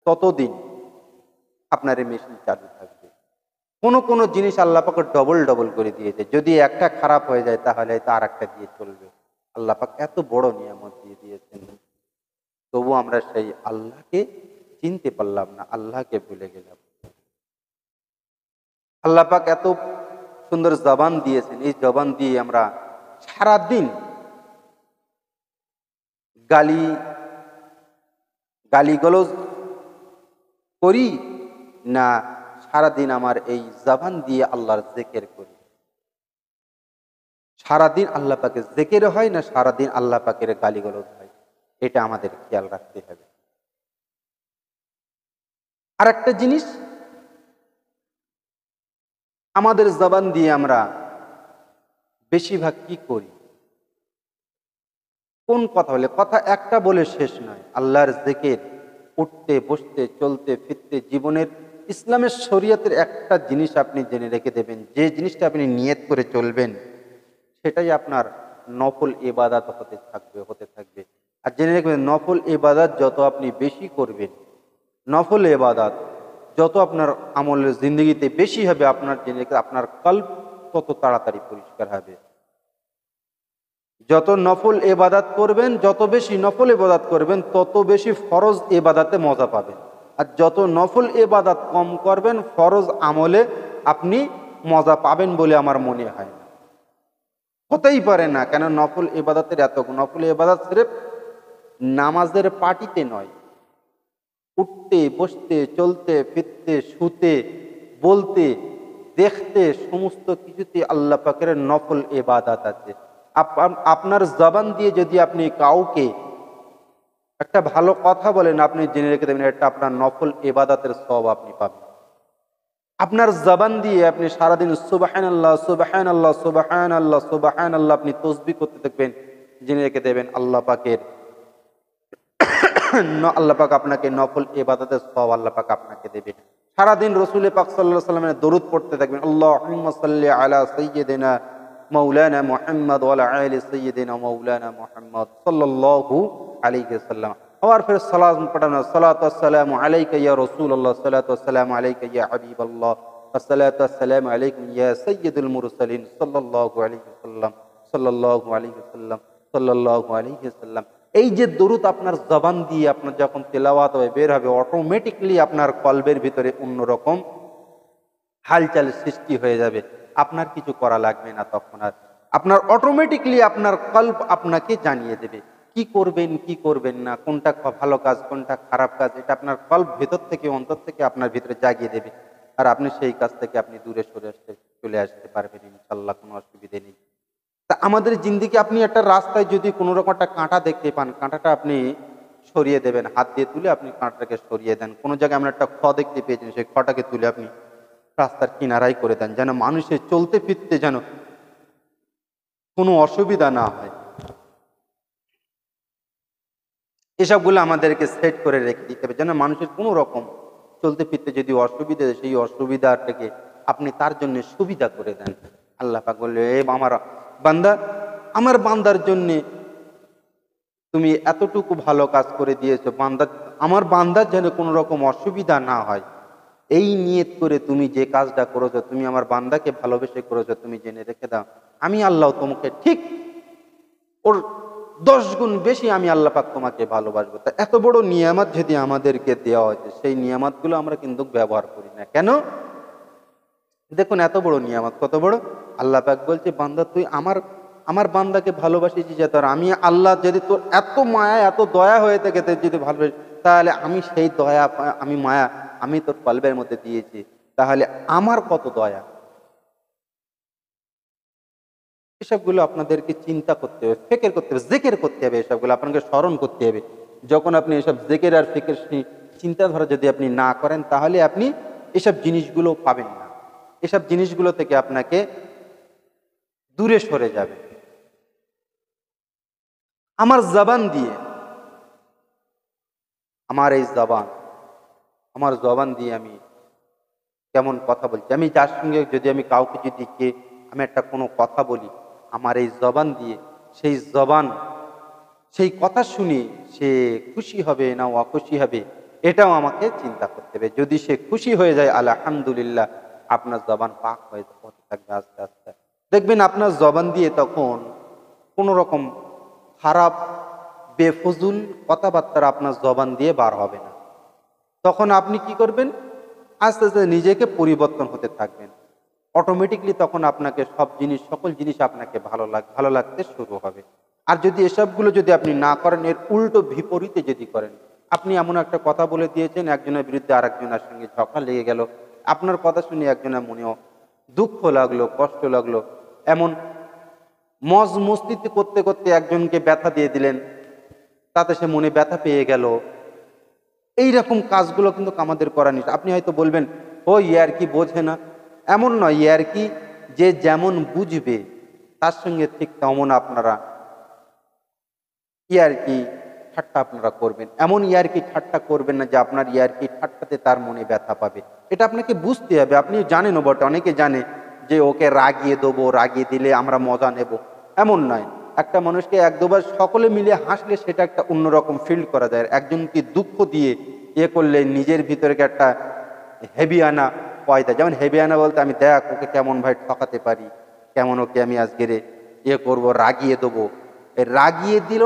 ততদিন আপনার এই মেশিন চালু থাকবে। কোনো কোনো জিনিস আল্লাহ পাক ডবল ডবল করে দিয়েছে, যদি একটা খারাপ হয়ে যায় তাহলে হয়তো আর একটা দিয়ে চলবে। আল্লাহ পাক এত বড় নিয়ামত দিয়ে দিয়েছেন, তবু আমরা সেই আল্লাহকে চিনতে পারলাম না, আল্লাহকে ভুলে গেলাম। আল্লাহ পাক এত সুন্দর জবান দিয়েছেন, এই জবান দিয়ে আমরা সারাদিন গালি গালিগালাজ করি, না সারাদিন আমার এই জবান দিয়ে আল্লাহর জিকির করি? সারাদিন আল্লাহ পাকের জিকির হয় না সারাদিন আল্লাহ পাকের গালিগালাজ হয়? এটা আমাদের খেয়াল রাখতে হবে। আর একটা জিনিস, আমাদের জবান দিয়ে আমরা বেশিরভাগ কি করি? কোন কথা বলে? কথা একটা বলে শেষ নয়। আল্লাহর জিকির, উঠতে বসতে চলতে ফিরতে, জীবনের ইসলামের শরীয়তের একটা জিনিস আপনি জেনে রেখে দেবেন, যে জিনিসটা আপনি নিয়ত করে চলবেন সেটাই আপনার নফল ইবাদত হতে থাকবে। আর জেনে রাখবেন, নফল ইবাদত যত আপনি বেশি করবেন, নফল ইবাদত যত আপনার আমলের জিন্দগিতে বেশি হবে, আপনার জেনে রেখে আপনার কল্ব তত তাড়াতাড়ি পরিষ্কার হবে। যত নফল ইবাদত করবেন, যত বেশি নফল ইবাদত করবেন, তত বেশি ফরজ ইবাদতে মজা পাবেন। আর যত নফল ইবাদত কম করবেন, ফরজ আমলে আপনি মজা পাবেন বলে আমার মনে হয় না। হতেই পারে না, কেন নফল ইবাদতের এত, নফল ইবাদত সির্ফ নামাজের পার্টিতে নয়, উঠতে বসতে চলতে ফিরতে শুতে বলতে দেখতে সমস্ত কিছুতে আল্লাহ পাকের নফল ইবাদত আছে। আপনার জবান দিয়ে যদি আপনি কাউকে একটা ভালো কথা বলেন, আপনি জেনে রেখে দেবেন এটা আপনার নফল ইবাদতের সওয়াব আপনি পাবেন। আপনার জবান দিয়ে আপনি সারাদিন সুবহানাল্লাহ সুবহানাল্লাহ সুবহানাল্লাহ সুবহানাল্লাহ আপনি তাসবিহ করতে থাকবেন, জেনে রেখে দেবেন আল্লাহ পাকের আল্লাহ পাক আপনাকে নফল ইবাদতের সওয়াব আল্লাহ পাক আপনাকে দেবে। সারাদিন রাসূল পাক সাল্লাল্লাহু আলাইহি ওয়াসাল্লামের দরুদ পড়তে থাকবেন, আল্লাহুম্মা সাল্লি আলা সাইয়্যিদিনা মাওলানা মুহাম্মদ ওয়া আলা আলি সাইয়্যিদিনা মাওলানা মুহাম্মদ সাল্লাল্লাহু আলাইহি ওয়াসাল্লাম। और फिर सलाम पढ़ना, सलातु वस्सलामु अलैका या रसूलल्लाह, सलातु वस्सलामु अलैका या हबीबल्लाह, वस्सलातु वस्सलामु अलैकुम या सय्यिदुल मुरसलिन सल्लल्लाहु अलैहि वसल्लम सल्लल्लाहु अलैहि वसल्लम सल्लल्लाहु अलैहि वसल्लम। এই যে দরুদ আপনার জবান দিয়ে আপনার যখন তেলাওয়াত হবে, বের হবে, অটোমেটিকলি আপনার কলবের ভিতরে অন্যরকম হালচাল সৃষ্টি হয়ে যাবে। আপনার কিছু করা লাগবে না, তখন আর আপনার অটোমেটিকলি আপনার কল্ব আপনাকে জানিয়ে দেবে কি করবেন কি করবেন না, কোনটা ভালো কাজ কোনটা খারাপ কাজ, এটা আপনার কল্ব ভেতর থেকে অন্তর থেকে আপনার ভিতরে জাগিয়ে দেবে। আর আপনি সেই কাজ থেকে আপনি দূরে সরে চলে আসতে পারবেন ইনশাআল্লাহ, কোনো অসুবিধে নেই। তা আমাদের জিন্দিগি, আপনি একটা রাস্তায় যদি কোনো রকম একটা কাঁটা দেখতে পান, কাঁটাটা আপনি সরিয়ে দেবেন, হাত দিয়ে তুলে আপনি কাঁটাটাকে সরিয়ে দেন। কোনো জায়গায় আমরা একটা দেখতে পেয়েছেন, সেই খটাকে তুলে আপনি রাস্তার কিনারাই করে দেন, যেন মানুষের চলতে ফিরতে যেন কোনো অসুবিধা না হয়। এসবগুলো আমাদেরকে সেট করে রেখে দিতে হবে, যেন মানুষের কোনো রকম চলতে ফিরতে যদি অসুবিধা, সেই অসুবিধাটাকে আপনি তার জন্য সুবিধা করে দেন। আল্লাহ পাক বললে, এ আমার বান্দার জন্য তুমি এতটুকু ভালো কাজ করে দিয়েছো, আমার বান্দার যেন কোনো রকম অসুবিধা না হয়, এই নিয়ত করে তুমি যে কাজটা করেছো, তুমি আমার বান্দাকে ভালোবেসে করেছো, তুমি জেনে রেখে দাও আমি আল্লাহ তোমাকে ঠিক ওর 10 গুণ বেশি আমি আল্লাহ পাক তোমাকে ভালোবাসবো। তা এত বড় নিয়ামত যদি আমাদেরকে দেওয়া হয়েছে, সেই নিয়ামতগুলো আমরা কিন্তু ব্যবহার করি না কেন? দেখুন এত বড় নিয়ামত, কত বড়। আল্লাহ পাক বলছে, বান্দা তুই আমার বান্দাকে ভালোবাসিস, যে তোর আমি আল্লাহ যদি তোর এত মায়া এত দয়া হয়ে থাকে যদি ভালোবাসি, তাহলে আমি সেই দয়া আমি মায়া আমি তোর কলবের মধ্যে দিয়েছি, তাহলে আমার কত দয়া। এসবগুলো আপনাদেরকে চিন্তা করতে হবে, ফিকির করতে হবে, জিকির করতে হবে, এসবগুলো আপনাকে স্মরণ করতে হবে। যখন আপনি এসব জিকির আর ফিকির চিন্তাধারা যদি আপনি না করেন, তাহলে আপনি এসব জিনিসগুলো পাবেন না, এসব জিনিসগুলো থেকে আপনাকে দূরে সরে যাবে। আমার জবান দিয়ে, আমার জবান দিয়ে আমি কেমন কথা বলছি, আমি যার সঙ্গে যদি আমি কাউকে যদি আমি একটা কোনো কথা বলি, আমার এই জবান দিয়ে সেই কথা শুনে সে খুশি হবে না অখুশি হবে, এটাও আমাকে চিন্তা করতে হবে। যদি সে খুশি হয়ে যায়, আলহামদুলিল্লাহ, আপনার জবান পাক হতে থাকবে আস্তে আস্তে। দেখবেন আপনার জবান দিয়ে তখন কোনো রকম খারাপ বেফজুল কথাবার্তা আপনার জবান দিয়ে বার হবে না। তখন আপনি কি করবেন? আস্তে আস্তে নিজেকে পরিবর্তন হতে থাকবেন। অটোমেটিকলি তখন আপনাকে সকল জিনিস আপনাকে ভালো লাগতে শুরু হবে। আর যদি এসবগুলো যদি আপনি না করেন, এর উল্টো বিপরীতে যদি করেন, আপনি এমন একটা কথা বলে দিয়েছেন, একজনের বিরুদ্ধে আরেকজনের সঙ্গে ঝগড়া লেগে গেল, আপনার কথা শুনে একজনের মনেও দুঃখ লাগলো, কষ্ট লাগলো, এমন মজ মস্তিতে করতে করতে একজনকে ব্যথা দিয়ে দিলেন, তাতে সে মনে ব্যথা পেয়ে গেল। এইরকম কাজগুলো কিন্তু আমাদের করা নিষেধ। আপনি হয়তো বলবেন, ও ইয়ার্কি বোঝে না। এমন নয়, ইয়ার্কি যে যেমন বুঝবে তার সঙ্গে ঠিক তেমন আপনারা ইয়ার্কি ঠাট্টা আপনারা করবেন। এমন ইয়ার্কি ঠাট্টা করবেন না যে আপনার ইয়ার্কি ঠাট্টাতে তার মনে ব্যথা পাবে। এটা আপনাকে বুঝতে হবে। আপনি জানেনও বটে, অনেকে জানে যে ওকে রাগিয়ে দেবো, রাগিয়ে দিলে আমরা মজা নেব, এমন নয়। একটা মানুষকে এক দুবার সকলে মিলে হাসলে সেটা একটা অন্যরকম ফিল করা যায়। একজনকে দুঃখ দিয়ে করলে নিজের ভিতরে একটা হেভিয়ানা পয়দা। যেমন হেভিয়ানা বলতে, আমি দেখ ওকে কেমন ভাই ঠকাতে পারি, কেমন ওকে আমি আজকের করবো, রাগিয়ে দেবো। রাগিয়ে দিল,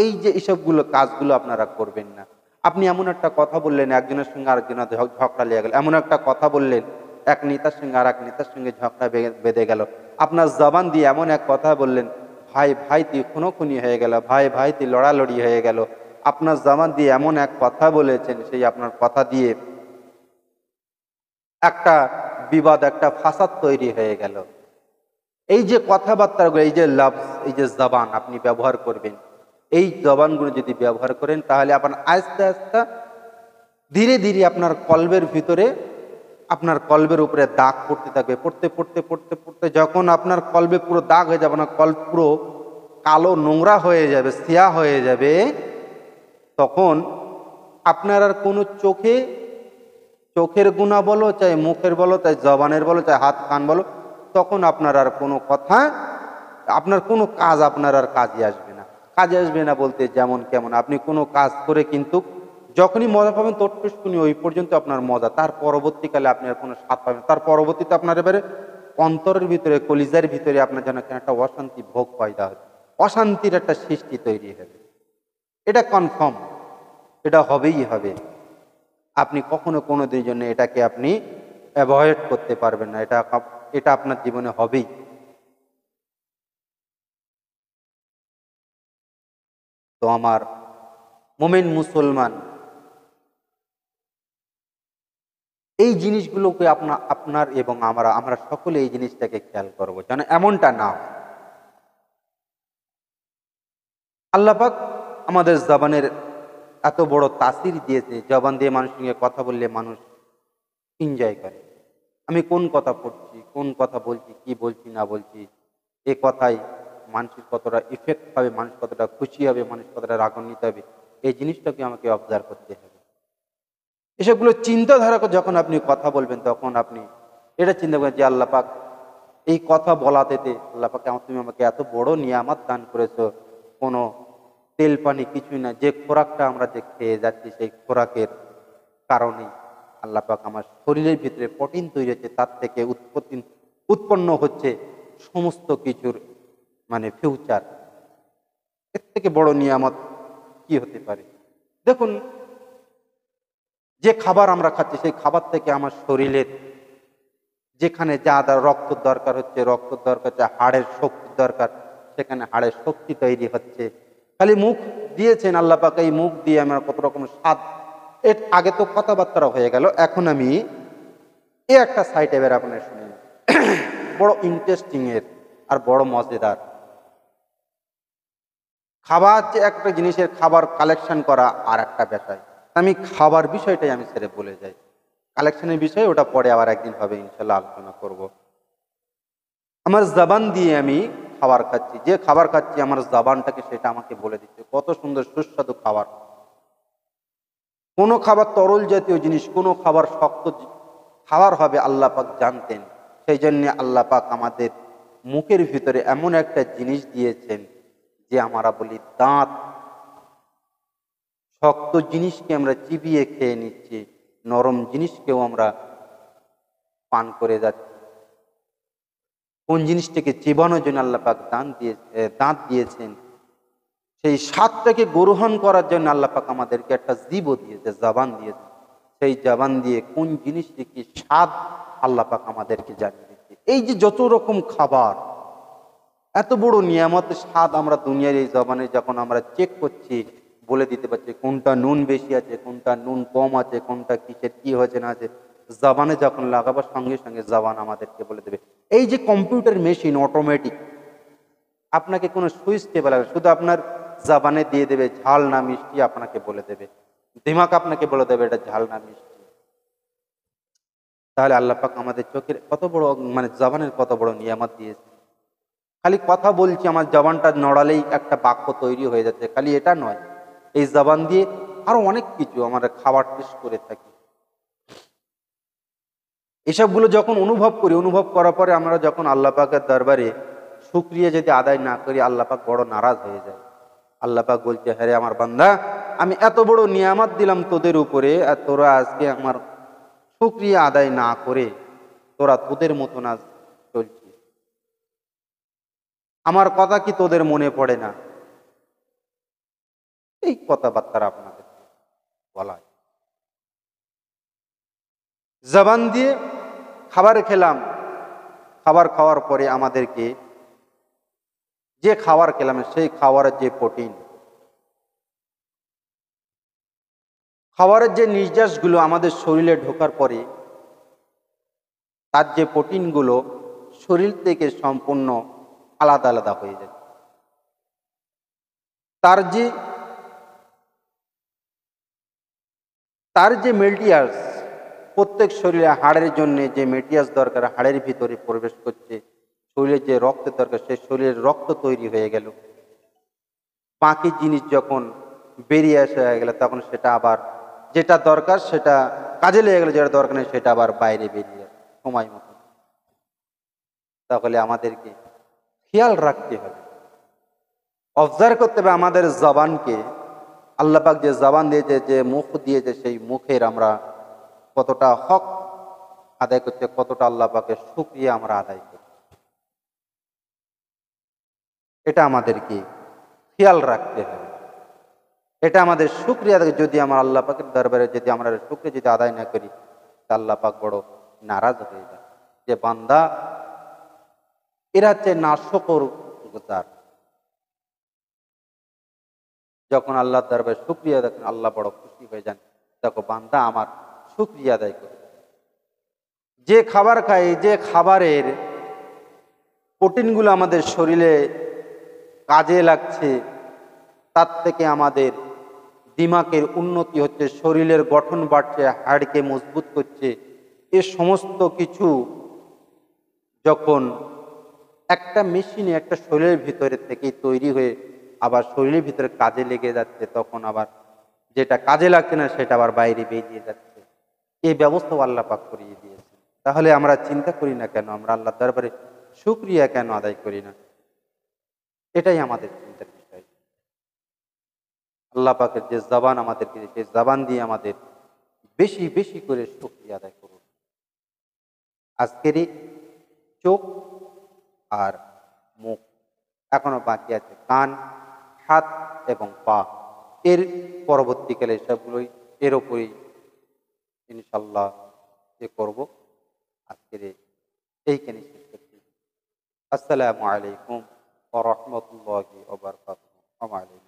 এই যে এসবগুলো কাজগুলো আপনারা করবেন না। আপনি এমন একটা কথা বললেন, একজনের সঙ্গে আরেকজনের ঝগড়া লেগে গেল। এমন একটা কথা বললেন, এক নেতার সঙ্গে আর এক নেতার সঙ্গে ঝগড়া বেঁধে গেল। আপনার জবান দিয়ে এমন এক কথা বললেন, ভাই ভাই তুই খুনোখুনি হয়ে গেল, ভাই ভাই তুই লড়ালড়ি হয়ে গেল। আপনার জবান দিয়ে এমন এক কথা বলেছেন, সেই আপনার কথা দিয়ে একটা বিবাদ, একটা ফাসাদ তৈরি হয়ে গেল। এই যে কথাবার্তাগুলো, এই যে লাফজ, এই যে জবান আপনি ব্যবহার করবেন, এই জবানগুলো যদি ব্যবহার করেন, তাহলে আপনার আস্তে আস্তে ধীরে ধীরে আপনার কলবের ভিতরে, আপনার কলবের উপরে দাগ পড়তে থাকবে। পড়তে পড়তে পড়তে পড়তে যখন আপনার কলবে পুরো দাগ হয়ে যাবে, না কলব পুরো কালো নোংরা হয়ে যাবে, সিয়া হয়ে যাবে, তখন আপনার আর কোনো চোখের গুণা বলো, চাই মুখের বলো, চাই জবানের বলো, চাই হাত কান বলো, তখন আপনার আর কোনো কথা, আপনার কোনো কাজ আপনার আর কাজে আসবে না। কাজে আসবে না বলতে যেমন কেমন, আপনি কোনো কাজ করে কিন্তু যখনই মজা পাবেন তটটুকুনি ওই পর্যন্ত আপনার মজা, তার পরবর্তীকালে আপনি আর কোনো স্বাদ পাবেন। তার পরবর্তীতে আপনার এবারে অন্তরের ভিতরে, কলিজার ভিতরে আপনার যেন একটা অশান্তি ভোগ পয়দা হবে, অশান্তির একটা সৃষ্টি তৈরি হবে। এটা কনফার্ম, এটা হবেই হবে। আপনি কখনো কোনো দিনের জন্য এটাকে আপনি অ্যাভয়েড করতে পারবেন না। এটা আপনার জীবনে হবেই। তো আমার মুমিন মুসলমান, এই জিনিসগুলোকে আপনার এবং আমরা সকলে এই জিনিসটাকে খেয়াল করবো, যেন এমনটা না হয়। আল্লাহ পাক আমাদের জবানের এত বড় তাসির দিয়েছে, জবান দিয়ে মানুষের সঙ্গে কথা বললে মানুষ এনজয় করে। আমি কোন কথা পড়ছি, কোন কথা বলছি, কি বলছি না বলছি, এ কথাই মানুষের কতটা ইফেক্ট হবে, মানুষ কতটা খুশি হবে, মানুষ কতটা রাগান্বিত হবে, এই জিনিসটাকে আমাকে অবজার্ভ করতে হবে। এসবগুলো চিন্তাধারা যখন আপনি কথা বলবেন, তখন আপনি এটা চিন্তা করেন যে আল্লাহ পাক এই কথা বলাতে, আল্লাহ পাক তুমি আমাকে এত বড় নিয়ামত দান করেছো, কোনো তেল পানি কিছুই না, যে খোরাকটা আমরা যে খেয়ে যাচ্ছি, সেই খোরাকের কারণেই আল্লাহ পাক আমার শরীরের ভিতরে প্রোটিন তৈরি হচ্ছে, তার থেকে উৎপন্ন হচ্ছে সমস্ত কিছুর ফিউচার। এর থেকে বড় নিয়ামত কি হতে পারে? দেখুন, যে খাবার আমরা খাচ্ছি, সেই খাবার থেকে আমার শরীরের যেখানে যা রক্ত দরকার হচ্ছে, রক্ত দরকার হচ্ছে, হাড়ের শক্তি দরকার, সেখানে হাড়ের শক্তি তৈরি হচ্ছে। খালি মুখ দিয়েছেন আল্লাহ পাক, এই মুখ দিয়ে আমার কত রকম স্বাদ। এর আগে তো কথাবার্তা হয়ে গেল, এখন আমি একটা সাইড এবার আপনার শুনে বড় ইন্টারেস্টিং এর আর বড় মজাদার। খাবার যে একটা জিনিসের খাবার কালেকশন করা আর একটা বিষয়, আমি খাবার বিষয়টাই আমি ছেড়ে বলে যাই। কালেকশনের বিষয় ওটা পরে আবার একদিন হবে, ইনশাল্লাহ আলোচনা করব। আমার জবান দিয়ে আমি খাবার খাচ্ছি, যে খাবার খাচ্ছি আমার জবানটাকে সেটা আমাকে বলে দিচ্ছে কত সুন্দর সুস্বাদু খাবার। কোনো খাবার তরল জাতীয় জিনিস, কোনো খাবার শক্ত খাবার হবে আল্লাহ পাক জানতেন। সেই জন্য আল্লাহ পাক আমাদের মুখের ভিতরে এমন একটা জিনিস দিয়েছেন যে আমরা বলি দাঁত, শক্ত জিনিসকে আমরা চিবিয়ে খেয়ে নিচ্ছি, নরম জিনিসকেও আমরা পান করে যাচ্ছি। কোন জিনিসটাকে চিবানোর জন্য আল্লাহ পাক দাঁত দিয়েছেন, সেই স্বাদটাকে গ্রহণ করার জন্য আল্লাহ পাক আমাদেরকে একটা জীবও দিয়েছে, জবান দিয়েছে। সেই জবান দিয়ে কোন জিনিসটি কি স্বাদ আল্লাহ পাক আমাদেরকে জানিয়ে দিচ্ছে। এই যে যত রকম খাবার, এত বড় নিয়ামতের স্বাদ আমরা দুনিয়ার এই জবানে যখন আমরা চেক করছি, বলে দিতে পারছি কোনটা নুন বেশি আছে, কোনটা নুন কম আছে, কোনটা কিসের কি হয়েছে না আছে। জবানে যখন লাগাবার সঙ্গে সঙ্গে জবান আমাদেরকে বলে দেবে। এই যে কম্পিউটার মেশিন অটোমেটিক, আপনাকে কোনো সুইচ টেপে লাগবে, শুধু আপনার জবানে দিয়ে দেবে ঝাল না মিষ্টি, আপনাকে বলে দেবে। দিমাগ আপনাকে বলে দেবে এটা ঝাল না মিষ্টি। তাহলে আল্লাহ পাক আমাদের চোখের কত বড়, মানে জবানের কত বড় নিয়ামত দিয়েছে। খালি কথা বলছি, আমার জবানটা নড়ালেই একটা বাক্য তৈরি হয়ে যাচ্ছে, খালি এটা নয়, এই জবান দিয়ে আরো অনেক কিছু আমরা খাবার টেস্ট করে থাকি। এসবগুলো যখন অনুভব করি, অনুভব করার পরে আমরা যখন আল্লাহ পাকের দরবারে শুকরিয়া যদি আদায় না করি, আল্লাহ পাক বড় নারাজ হয়ে যায়। আল্লাহ পাক বলছে, হ্যাঁ রে আমার বান্দা, আমি এত বড় নিয়ামত দিলাম তোদের উপরে, আর তোরা আজকে আমার শুকরিয়া আদায় না করে তোরা তোদের মতো না চলছিস। আমার কথা কি তোদের মনে পড়ে না? এই কথাবার্তা আপনাদের বলা হয়। জবান দিয়ে খাবার খেলাম, খাবার খাওয়ার পরে আমাদেরকে যে খাবার খেলাম সেই খাবারের যে প্রোটিন, খাবারের যে নির্যাসগুলো আমাদের শরীরে ঢোকার পরে তার যে প্রোটিনগুলো শরীর থেকে সম্পূর্ণ আলাদা আলাদা হয়ে যায়। তার যে তার যে মেটিরিয়ালস, প্রত্যেক শরীরে হাড়ের জন্য যে মেটিরিয়ালস দরকার হাড়ের ভিতরে প্রবেশ করছে, শরীরের যে রক্তের দরকার সেই শরীরের রক্ত তৈরি হয়ে গেল। বাকি জিনিস যখন বেরিয়ে আসা হয়ে গেল, তখন সেটা আবার যেটা দরকার সেটা কাজে লেগে গেল, যেটা দরকার নেই সেটা আবার বাইরে বেরিয়ে আসে সময় মতো। তাহলে আমাদেরকে খেয়াল রাখতে হবে, অবজার্ভ করতে হবে আমাদের জবানকে। আল্লাহ পাক যে জবান দিয়েছে, যে মুখ দিয়েছে, সেই মুখের আমরা কতটা হক আদায় করছে, কতটা আল্লাহ পাকের শুকরিয়া আমরা আদায় করছি, এটা আমাদেরকে খেয়াল রাখতে হবে। এটা আমাদের শুকরিয়া যদি আমার আল্লাহ পাকের দরবারে যদি আমরা শুকরিয়া যদি আদায় না করি, আল্লাহ পাক বড় নারাজ হয়ে যায় যে বান্দা এরা হচ্ছে নাশকর গুজার। যখন আল্লাহর দরবারে শুকরিয়া দেখেন, আল্লাহ বড় খুশি হয়ে যান, দেখো বান্দা আমার শুকরিয়া আদায় করে। যে খাবার খাই, যে খাবারের প্রোটিনগুলো আমাদের শরীরে কাজে লাগছে, তার থেকে আমাদের দিমাগের উন্নতি হচ্ছে, শরীরের গঠন বাড়ছে, হাড়কে মজবুত করছে। এ সমস্ত কিছু যখন একটা মেশিনে একটা শরীরের ভিতরে থেকে তৈরি হয়ে আবার শরীরের ভিতরে কাজে লেগে যাচ্ছে, তখন আবার যেটা কাজে লাগছে না সেটা আবার বাইরে বেরিয়ে যাচ্ছে। এই ব্যবস্থাও আল্লাহ পাক করিয়ে দিয়েছে। তাহলে আমরা চিন্তা করি না কেন, আমরা আল্লাহর দরবারে শুকরিয়া কেন আদায় করি না? এটাই আমাদের চিন্তার বিষয়। আল্লাহ পাকের যে জবান আমাদেরকে, সেই জবান দিয়ে আমাদের বেশি বেশি করে শুকরিয়া আদায় করুন। আজকেরই চোখ আর মুখ, এখনো বাকি আছে কান, হাত এবং পা। এর পরবর্তীকালে সবগুলোই এর ওপরই ইনশাল্লাহ করব। আজকের এইখানে শেষ করছি। আসসালামু আলাইকুম ওয়া রাহমাতুল্লাহি ওয়া বারাকাতুহু।